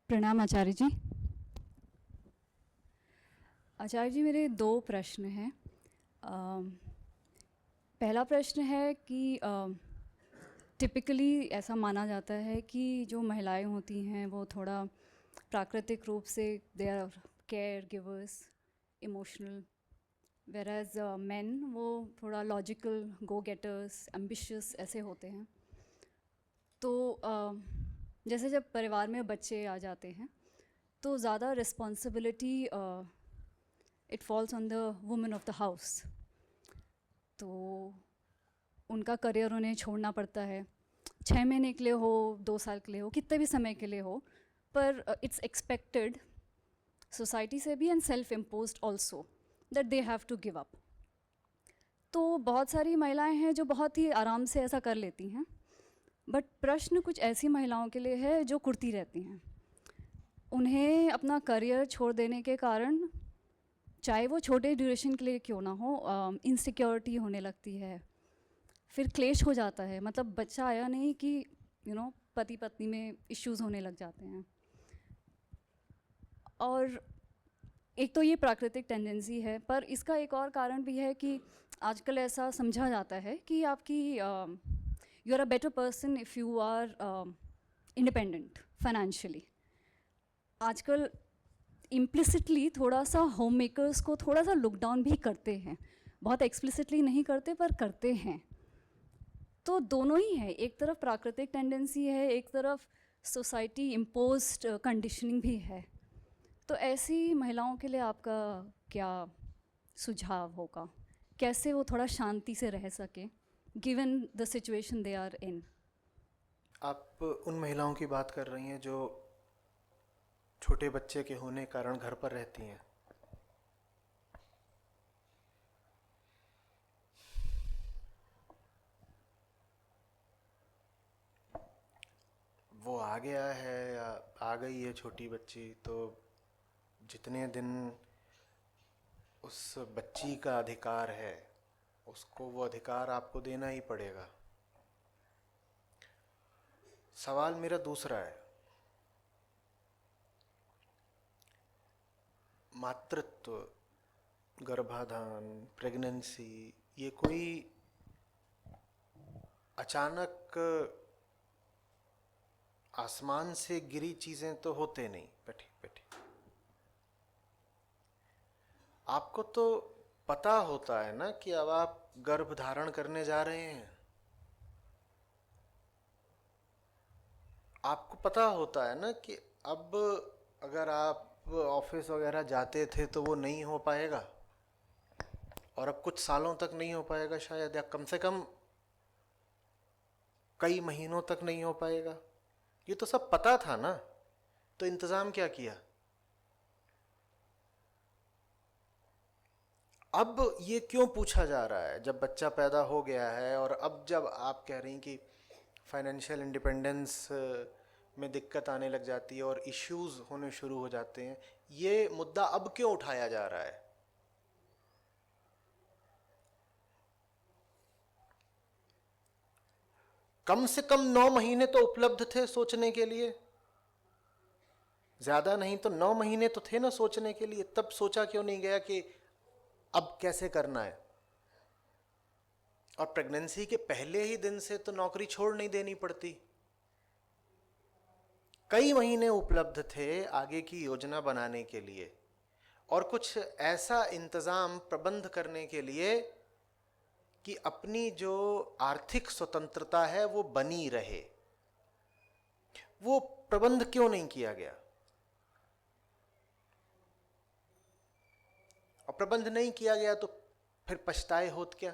प्रणाम आचार्य जी। आचार्य जी, मेरे दो प्रश्न हैं। पहला प्रश्न है कि टिपिकली ऐसा माना जाता है कि जो महिलाएं होती हैं वो थोड़ा प्राकृतिक रूप से they are care givers, emotional, whereas men वो थोड़ा लॉजिकल, गो गेटर्स, एम्बिशियस ऐसे होते हैं। तो जैसे जब परिवार में बच्चे आ जाते हैं तो ज़्यादा responsibility it falls on the women of the house. तो उनका करियर उन्हें छोड़ना पड़ता है, 6 महीने के लिए हो, 2 साल के लिए हो, कितने भी समय के लिए हो, पर इट्स एक्सपेक्टेड सोसाइटी से भी and self imposed also that they have to give up. तो बहुत सारी महिलाएं हैं जो बहुत ही आराम से ऐसा कर लेती हैं, बट प्रश्न कुछ ऐसी महिलाओं के लिए है जो कुर्ती रहती हैं। उन्हें अपना करियर छोड़ देने के कारण, चाहे वो छोटे ड्यूरेशन के लिए क्यों ना हो, इनसिक्योरिटी होने लगती है, फिर क्लेश हो जाता है। मतलब बच्चा आया नहीं कि पति पत्नी में इश्यूज़ होने लग जाते हैं। और एक तो ये प्राकृतिक टेंडेंसी है, पर इसका एक और कारण भी है कि आजकल ऐसा समझा जाता है कि आपकी you are a better person if you are independent financially. आजकल इम्प्लिसिटली थोड़ा सा होम मेकर्स को थोड़ा सा लुक डाउन भी करते हैं, बहुत एक्सप्लिसिटली नहीं करते पर करते हैं। तो दोनों ही है, एक तरफ प्राकृतिक टेंडेंसी है, एक तरफ सोसाइटी इम्पोज्ड कंडीशनिंग भी है। तो ऐसी महिलाओं के लिए आपका क्या सुझाव होगा, कैसे वो थोड़ा शांति से रह सके given the situation they are in? आप उन महिलाओं की बात कर रही हैं जो छोटे बच्चे के होने के कारण घर पर रहती हैं। वो आ गया है या आ गई है छोटी बच्ची, तो जितने दिन उस बच्ची का अधिकार है उसको वो अधिकार आपको देना ही पड़ेगा। सवाल मेरा दूसरा है, मातृत्व, गर्भाधान, प्रेगनेंसी, ये कोई अचानक आसमान से गिरी चीजें तो होते नहीं। बैठी बैठी, आपको तो पता होता है ना कि अब आप गर्भ धारण करने जा रहे हैं। आपको पता होता है ना कि अब अगर आप ऑफिस वगैरह जाते थे तो वो नहीं हो पाएगा, और अब कुछ सालों तक नहीं हो पाएगा शायद, या कम से कम कई महीनों तक नहीं हो पाएगा। ये तो सब पता था ना, तो इंतजाम क्या किया? अब ये क्यों पूछा जा रहा है जब बच्चा पैदा हो गया है, और अब जब आप कह रही हैं कि फाइनेंशियल इंडिपेंडेंस में दिक्कत आने लग जाती है और इश्यूज होने शुरू हो जाते हैं, ये मुद्दा अब क्यों उठाया जा रहा है? कम से कम 9 महीने तो उपलब्ध थे सोचने के लिए, ज्यादा नहीं तो 9 महीने तो थे ना सोचने के लिए। तब सोचा क्यों नहीं गया कि अब कैसे करना है? और प्रेगनेंसी के पहले ही दिन से तो नौकरी छोड़ नहीं देनी पड़ती। कई महीने उपलब्ध थे आगे की योजना बनाने के लिए और कुछ ऐसा इंतजाम प्रबंध करने के लिए कि अपनी जो आर्थिक स्वतंत्रता है वो बनी रहे। वो प्रबंध क्यों नहीं किया गया? और प्रबंध नहीं किया गया तो फिर पछताए होत क्या?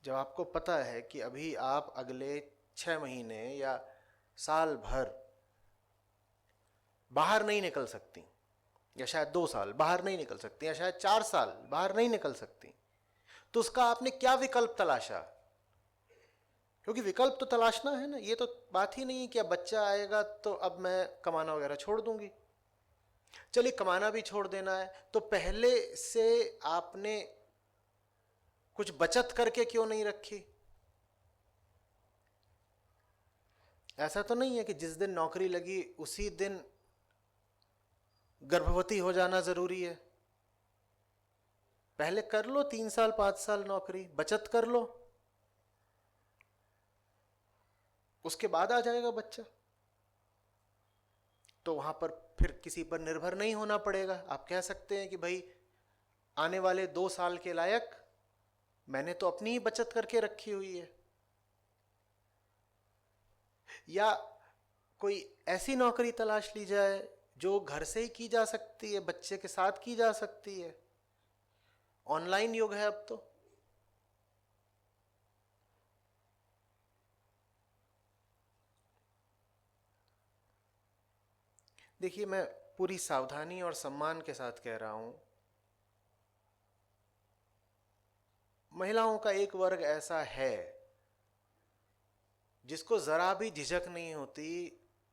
जब आपको पता है कि अभी आप अगले 6 महीने या साल भर बाहर नहीं निकल सकती, या शायद 2 साल बाहर नहीं निकल सकती, या शायद 4 साल बाहर नहीं निकल सकती, तो उसका आपने क्या विकल्प तलाशा? क्योंकि विकल्प तो तलाशना है ना। ये तो बात ही नहीं है कि अब बच्चा आएगा तो अब मैं कमाना वगैरह छोड़ दूंगी। चलिए कमाना भी छोड़ देना है तो पहले से आपने कुछ बचत करके क्यों नहीं रखी? ऐसा तो नहीं है कि जिस दिन नौकरी लगी उसी दिन गर्भवती हो जाना जरूरी है। पहले कर लो 3 साल 5 साल नौकरी, बचत कर लो, उसके बाद आ जाएगा बच्चा। तो वहां पर फिर किसी पर निर्भर नहीं होना पड़ेगा। आप कह सकते हैं कि भाई आने वाले 2 साल के लायक मैंने तो अपनी ही बचत करके रखी हुई है। या कोई ऐसी नौकरी तलाश ली जाए जो घर से ही की जा सकती है, बच्चे के साथ की जा सकती है। ऑनलाइन युग है अब तो। देखिए, मैं पूरी सावधानी और सम्मान के साथ कह रहा हूं, महिलाओं का एक वर्ग ऐसा है जिसको जरा भी झिझक नहीं होती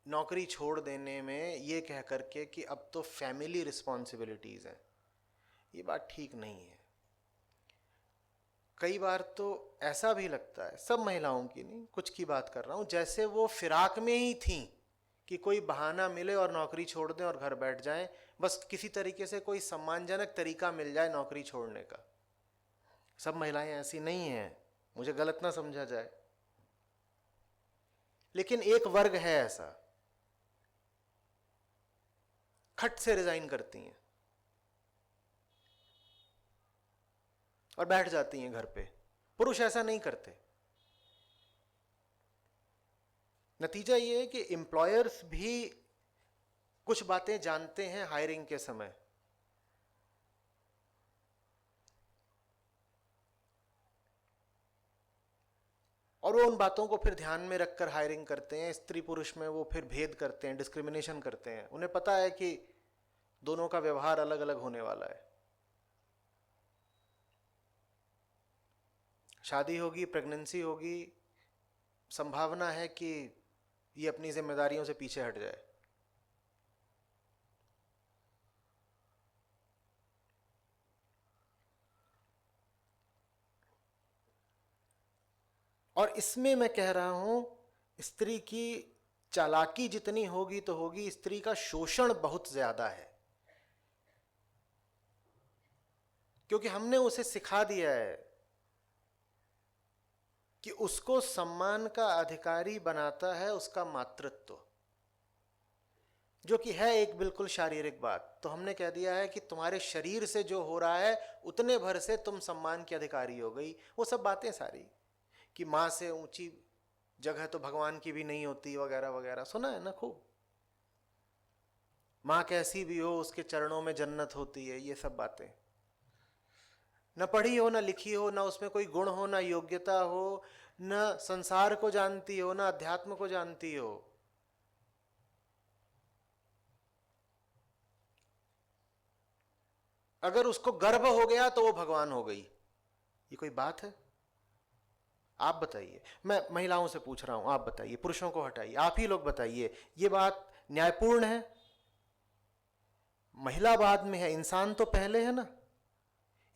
नौकरी छोड़ देने में, ये कह करके कि अब तो फैमिली रिस्पॉन्सिबिलिटीज हैं। ये बात ठीक नहीं है। कई बार तो ऐसा भी लगता है, सब महिलाओं की नहीं, कुछ की बात कर रहा हूं, जैसे वो फिराक में ही थी कि कोई बहाना मिले और नौकरी छोड़ दें और घर बैठ जाएं, बस किसी तरीके से कोई सम्मानजनक तरीका मिल जाए नौकरी छोड़ने का। सब महिलाएं ऐसी नहीं हैं, मुझे गलत ना समझा जाए। लेकिन एक वर्ग है ऐसा, खट से रिजाइन करती हैं और बैठ जाती हैं घर पे। पुरुष ऐसा नहीं करते। नतीजा ये है कि एम्प्लॉयर्स भी कुछ बातें जानते हैं हायरिंग के समय। और वो उन बातों को फिर ध्यान में रखकर हायरिंग करते हैं। स्त्री पुरुष में वो फिर भेद करते हैं, डिस्क्रिमिनेशन करते हैं। उन्हें पता है कि दोनों का व्यवहार अलग अलग होने वाला है। शादी होगी, प्रेगनेंसी होगी, संभावना है कि ये अपनी जिम्मेदारियों से पीछे हट जाए। और इसमें मैं कह रहा हूं, स्त्री की चालाकी जितनी होगी तो होगी, स्त्री का शोषण बहुत ज्यादा है। क्योंकि हमने उसे सिखा दिया है कि उसको सम्मान का अधिकारी बनाता है उसका मातृत्व, जो कि है एक बिल्कुल शारीरिक बात। तो हमने कह दिया है कि तुम्हारे शरीर से जो हो रहा है उतने भर से तुम सम्मान की अधिकारी हो गई। वो सब बातें सारी कि माँ से ऊंची जगह तो भगवान की भी नहीं होती वगैरह वगैरह, सुना है ना खूब। माँ कैसी भी हो उसके चरणों में जन्नत होती है, ये सब बातें। न पढ़ी हो, न लिखी हो, न उसमें कोई गुण हो, न योग्यता हो, न संसार को जानती हो, न अध्यात्म को जानती हो। अगर उसको गर्भ हो गया तो वो भगवान हो गई। ये कोई बात है? आप बताइए। मैं महिलाओं से पूछ रहा हूं, आप बताइए, पुरुषों को हटाइए, आप ही लोग बताइए, ये बात न्यायपूर्ण है? महिला बाद में है, इंसान तो पहले है ना।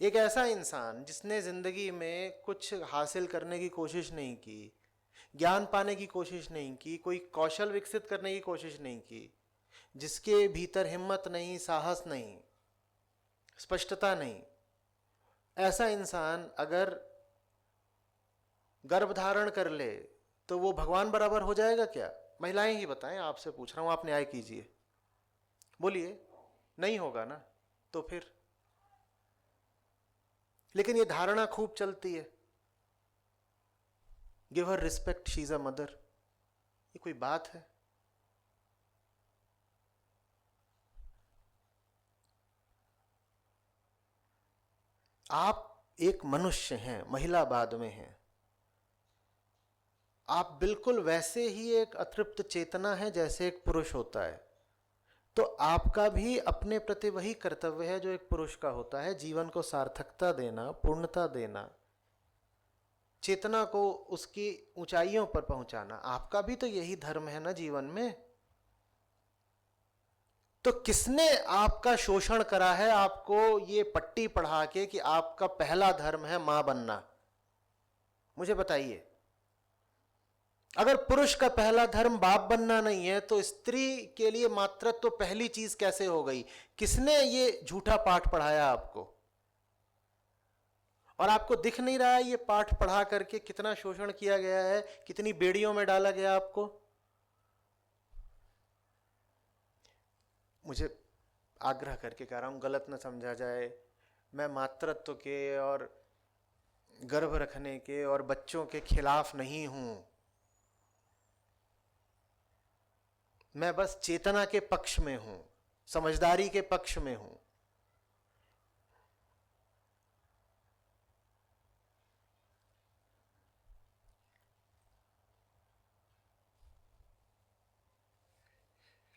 एक ऐसा इंसान जिसने जिंदगी में कुछ हासिल करने की कोशिश नहीं की, ज्ञान पाने की कोशिश नहीं की, कोई कौशल विकसित करने की कोशिश नहीं की, जिसके भीतर हिम्मत नहीं, साहस नहीं, स्पष्टता नहीं, ऐसा इंसान अगर गर्भ धारण कर ले तो वो भगवान बराबर हो जाएगा क्या? महिलाएं ही बताएं, आपसे पूछ रहा हूं, आप न्याय कीजिए, बोलिए। नहीं होगा ना। तो फिर लेकिन ये धारणा खूब चलती है, give her respect, she is a mother. ये कोई बात है? आप एक मनुष्य हैं, महिला बाद में हैं। आप बिल्कुल वैसे ही एक अतृप्त चेतना है जैसे एक पुरुष होता है। तो आपका भी अपने प्रति वही कर्तव्य है जो एक पुरुष का होता है, जीवन को सार्थकता देना, पूर्णता देना, चेतना को उसकी ऊंचाइयों पर पहुंचाना। आपका भी तो यही धर्म है ना जीवन में। तो किसने आपका शोषण करा है आपको ये पट्टी पढ़ा के कि आपका पहला धर्म है मां बनना? मुझे बताइए। अगर पुरुष का पहला धर्म बाप बनना नहीं है तो स्त्री के लिए मातृत्व तो पहली चीज कैसे हो गई? किसने ये झूठा पाठ पढ़ाया आपको? और आपको दिख नहीं रहा है ये पाठ पढ़ा करके कितना शोषण किया गया है, कितनी बेड़ियों में डाला गया आपको? मुझे आग्रह करके कह रहा हूं, गलत न समझा जाए, मैं मातृत्व के और गर्भ रखने के और बच्चों के खिलाफ नहीं हूं। मैं बस चेतना के पक्ष में हूं, समझदारी के पक्ष में हूं।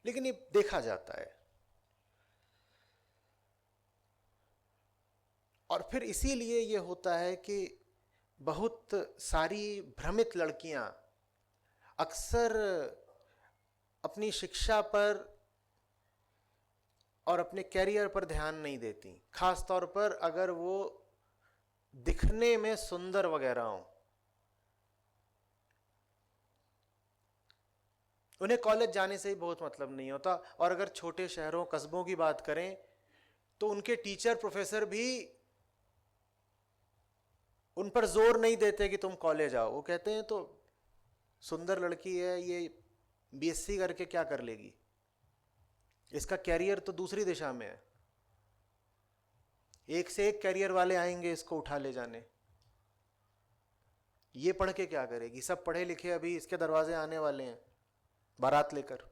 लेकिन ये देखा जाता है, और फिर इसीलिए ये होता है कि बहुत सारी भ्रमित लड़कियां अक्सर अपनी शिक्षा पर और अपने कैरियर पर ध्यान नहीं देती, खास तौर पर अगर वो दिखने में सुंदर वगैरह हो। उन्हें कॉलेज जाने से ही बहुत मतलब नहीं होता। और अगर छोटे शहरों कस्बों की बात करें तो उनके टीचर प्रोफेसर भी उन पर जोर नहीं देते कि तुम कॉलेज आओ। वो कहते हैं तो सुंदर लड़की है, ये बीएससी करके क्या कर लेगी, इसका कैरियर तो दूसरी दिशा में है, एक से एक कैरियर वाले आएंगे इसको उठा ले जाने, ये पढ़ के क्या करेगी, सब पढ़े लिखे अभी इसके दरवाजे आने वाले हैं बारात लेकर।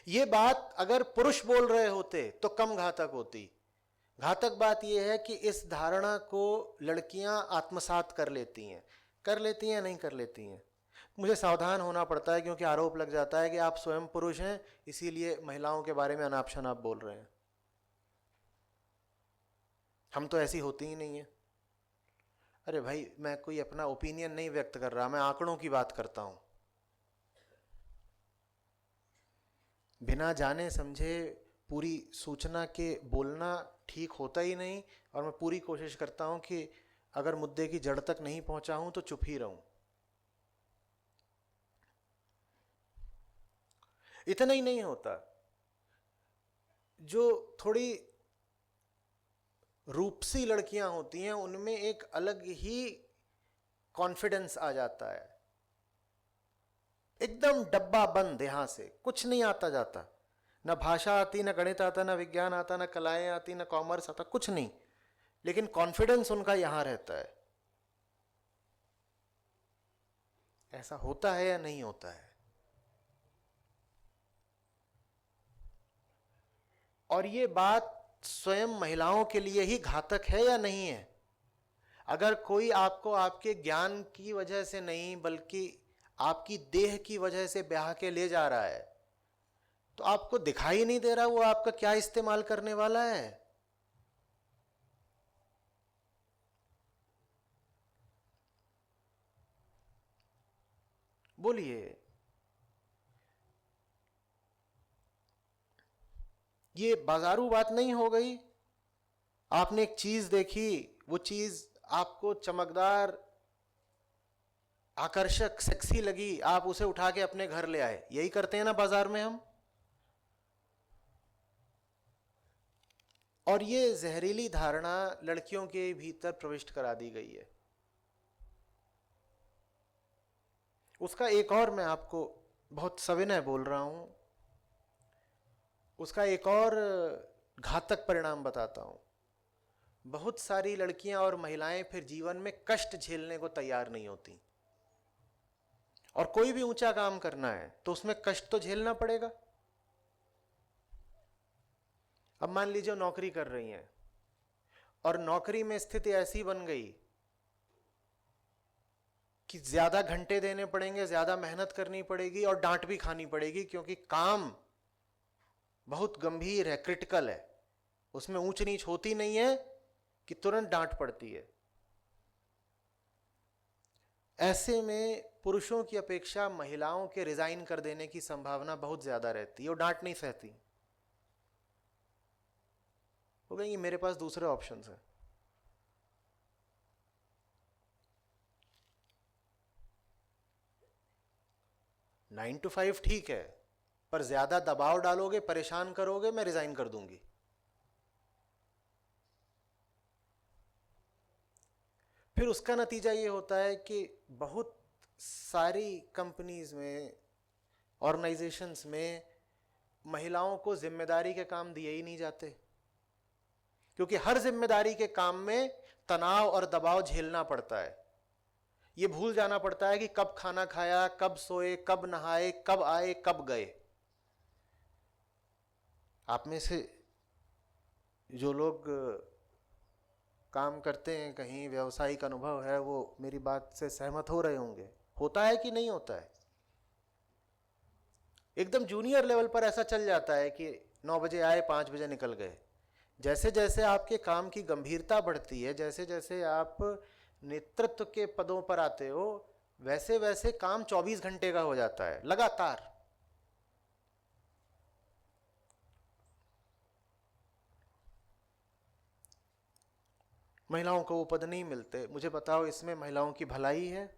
ये बात अगर पुरुष बोल रहे होते तो कम घातक होती। घातक बात यह है कि इस धारणा को लड़कियां आत्मसात कर लेती हैं। नहीं कर लेती हैं। मुझे सावधान होना पड़ता है क्योंकि आरोप लग जाता है कि आप स्वयं पुरुष हैं इसीलिए महिलाओं के बारे में अनाप शनाप बोल रहे हैं। हम तो ऐसी होती ही नहीं है। अरे भाई, मैं कोई अपना ओपिनियन नहीं व्यक्त कर रहा, मैं आंकड़ों की बात करता हूं। बिना जाने समझे पूरी सूचना के बोलना ठीक होता ही नहीं, और मैं पूरी कोशिश करता हूं कि अगर मुद्दे की जड़ तक नहीं पहुंचा हूं तो चुप ही रहूं। इतना ही नहीं होता, जो थोड़ी रूपसी लड़कियां होती हैं उनमें एक अलग ही कॉन्फिडेंस आ जाता है, एकदम डब्बा बंद, यहां से कुछ नहीं आता जाता, न भाषा आती, न गणित आता, न विज्ञान आता, न कलाएं आती, न कॉमर्स आता, कुछ नहीं, लेकिन कॉन्फिडेंस उनका यहां रहता है। ऐसा होता है या नहीं होता है? और ये बात स्वयं महिलाओं के लिए ही घातक है या नहीं है? अगर कोई आपको आपके ज्ञान की वजह से नहीं बल्कि आपकी देह की वजह से ब्याह के ले जा रहा है तो आपको दिखाई नहीं दे रहा वो आपका क्या इस्तेमाल करने वाला है? बोलिए। ये बाजारू बात नहीं हो गई? आपने एक चीज देखी, वो चीज आपको चमकदार, आकर्षक, सेक्सी लगी, आप उसे उठा के अपने घर ले आए। यही करते हैं ना बाजार में हम। और ये जहरीली धारणा लड़कियों के भीतर प्रविष्ट करा दी गई है। उसका एक और, मैं आपको बहुत सविनय बोल रहा हूं, उसका एक और घातक परिणाम बताता हूं। बहुत सारी लड़कियां और महिलाएं फिर जीवन में कष्ट झेलने को तैयार नहीं होती। और कोई भी ऊंचा काम करना है तो उसमें कष्ट तो झेलना पड़ेगा। अब मान लीजिए नौकरी कर रही हैं और नौकरी में स्थिति ऐसी बन गई कि ज्यादा घंटे देने पड़ेंगे, ज्यादा मेहनत करनी पड़ेगी और डांट भी खानी पड़ेगी क्योंकि काम बहुत गंभीर है, क्रिटिकल है, उसमें ऊंच नीच होती नहीं है कि तुरंत डांट पड़ती है। ऐसे में पुरुषों की अपेक्षा महिलाओं के रिजाइन कर देने की संभावना बहुत ज्यादा रहती है। वो डांट नहीं सहती, वो कहेंगी मेरे पास दूसरे ऑप्शंस हैं। 9 to 5 ठीक है, पर ज्यादा दबाव डालोगे, परेशान करोगे, मैं रिजाइन कर दूंगी। फिर उसका नतीजा ये होता है कि बहुत सारी कंपनीज में, ऑर्गेनाइजेशंस में महिलाओं को जिम्मेदारी के काम दिए ही नहीं जाते, क्योंकि हर जिम्मेदारी के काम में तनाव और दबाव झेलना पड़ता है। ये भूल जाना पड़ता है कि कब खाना खाया, कब सोए, कब नहाए, कब आए, कब गए। आप में से जो लोग काम करते हैं, कहीं व्यवसायिक अनुभव है, वो मेरी बात से सहमत हो रहे होंगे। होता है कि नहीं होता है? एकदम जूनियर लेवल पर ऐसा चल जाता है कि 9 बजे आए, 5 बजे निकल गए। जैसे जैसे आपके काम की गंभीरता बढ़ती है, जैसे जैसे आप नेतृत्व के पदों पर आते हो, वैसे वैसे काम 24 घंटे का हो जाता है लगातार। महिलाओं को वो पद नहीं मिलते। मुझे बताओ, इसमें महिलाओं की भलाई है?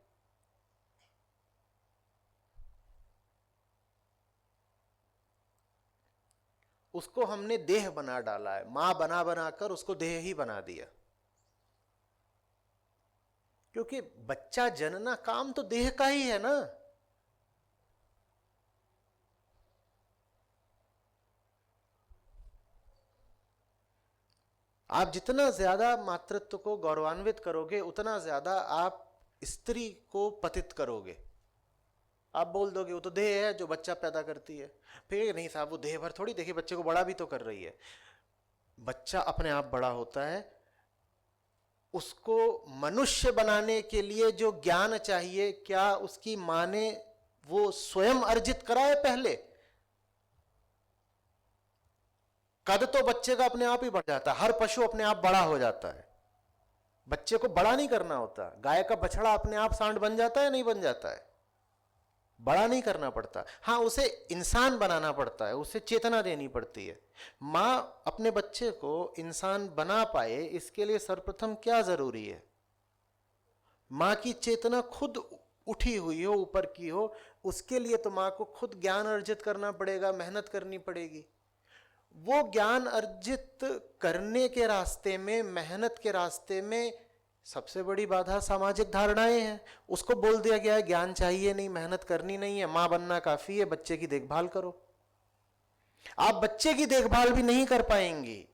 उसको हमने देह बना डाला है, मां बना बनाकर उसको देह ही बना दिया। क्योंकि बच्चा जनना काम तो देह का ही है ना। आप जितना ज्यादा मातृत्व को गौरवान्वित करोगे, उतना ज्यादा आप स्त्री को पतित करोगे। आप बोल दोगे वो तो देह है जो बच्चा पैदा करती है। फिर नहीं साहब, वो देह भर थोड़ी, देखिए बच्चे को बड़ा भी तो कर रही है। बच्चा अपने आप बड़ा होता है। उसको मनुष्य बनाने के लिए जो ज्ञान चाहिए, क्या उसकी मां ने वो स्वयं अर्जित करा है पहले? कद तो बच्चे का अपने आप ही बढ़ जाता है। हर पशु अपने आप बड़ा हो जाता है। बच्चे को बड़ा नहीं करना होता। गाय का बछड़ा अपने आप सांड बन जाता है, नहीं बन जाता है? बड़ा नहीं करना पड़ता। हाँ, उसे इंसान बनाना पड़ता है, उसे चेतना देनी पड़ती है। मां अपने बच्चे को इंसान बना पाए, इसके लिए सर्वप्रथम क्या जरूरी है? मां की चेतना खुद उठी हुई हो, ऊपर की हो। उसके लिए तो मां को खुद ज्ञान अर्जित करना पड़ेगा, मेहनत करनी पड़ेगी। वो ज्ञान अर्जित करने के रास्ते में, मेहनत के रास्ते में सबसे बड़ी बाधा सामाजिक धारणाएं हैं। उसको बोल दिया गया है ज्ञान चाहिए नहीं, मेहनत करनी नहीं है, मां बनना काफी है, बच्चे की देखभाल करो। आप बच्चे की देखभाल भी नहीं कर पाएंगी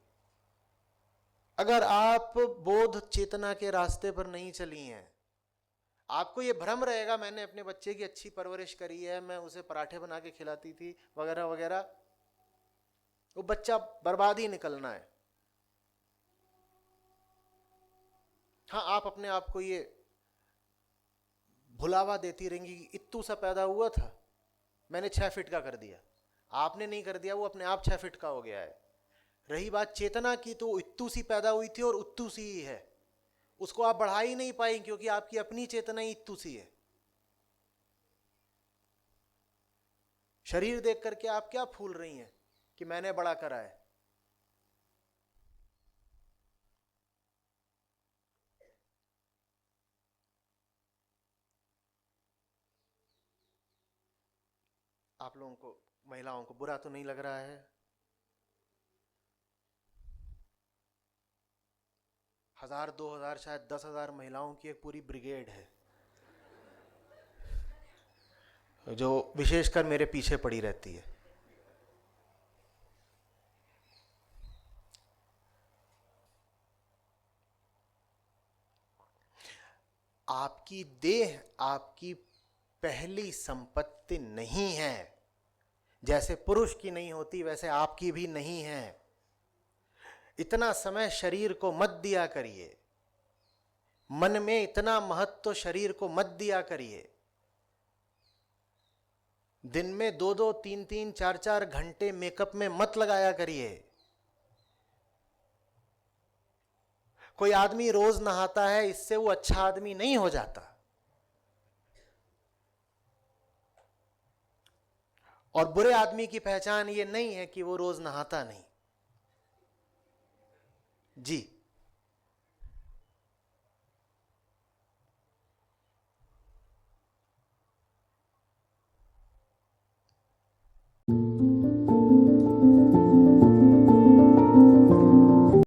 अगर आप बोध चेतना के रास्ते पर नहीं चली हैं। आपको ये भ्रम रहेगा मैंने अपने बच्चे की अच्छी परवरिश करी है, मैं उसे पराठे बना के खिलाती थी वगैरह वगैरह। वो बच्चा बर्बाद ही निकलना है। हाँ, आप अपने आप को ये भुलावा देती रहेंगी कि इत्तू सा पैदा हुआ था, मैंने 6 फीट का कर दिया। आपने नहीं कर दिया, वो अपने आप 6 फीट का हो गया है। रही बात चेतना की, तो इत्तू सी पैदा हुई थी और उत्तू सी ही है। उसको आप बढ़ा ही नहीं पाएंगे, क्योंकि आपकी अपनी चेतना ही इत्तू सी है। शरीर देख करके आप क्या फूल रही हैं कि मैंने बड़ा करा है? आप लोगों को, महिलाओं को बुरा तो नहीं लग रहा है? 1000, 2000, शायद 10,000 महिलाओं की एक पूरी ब्रिगेड है जो विशेषकर मेरे पीछे पड़ी रहती है। आपकी देह आपकी पहली संपत्ति नहीं है। जैसे पुरुष की नहीं होती, वैसे आपकी भी नहीं है। इतना समय शरीर को मत दिया करिए, मन में इतना महत्व शरीर को मत दिया करिए। दिन में 2-2, 3-3, 4-4 घंटे मेकअप में मत लगाया करिए। कोई आदमी रोज नहाता है, इससे वो अच्छा आदमी नहीं हो जाता। और बुरे आदमी की पहचान ये नहीं है कि वो रोज नहाता नहीं। जी, है।